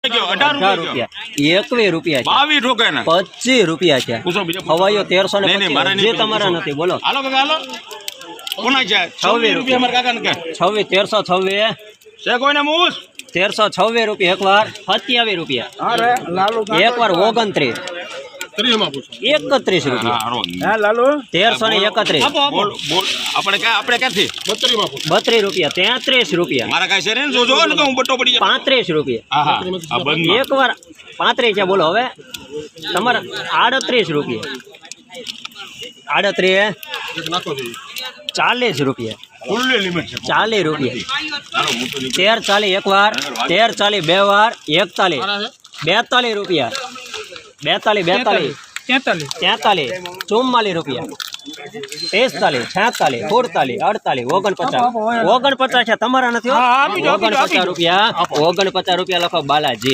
18 રૂપિયા 21 રૂપિયા 22 ઠોકે ને 25 રૂપિયા છે હવાયો 1325 જે તમારા નથી બોલો હાલો કાકા હાલો કોના છે 26 રૂપિયા અમાર કાકા ને કે 26 1326 છે કોઈને મૂસ 1326 રૂપિયા એકવાર 27 રૂપિયા અરે લાલુ એકવાર 29 31 રૂપિયા હા લાલુ 1331 બોલ બોલ આપણે ક્યાંથી 32 રૂપિયા 33 રૂપિયા મારા કાંઈ છે ને જોજો ને હું બટ્ટો પડી જાય 35 રૂપિયા હા હા આ બંધ એકવાર 35 છે બોલો હવે તમારે 38 રૂપિયા 38 40 રૂપિયા ફૂલ લિમિટ છે 40 રૂપિયા હાલો હું તો 1340 એકવાર 1340 બે વાર 41 42 રૂપિયા 42 43 44 રૂપિયા 45 46 47 48 49 છે તમારા નથી 49 રૂપિયા 49 રૂપિયા લખો બાલાજી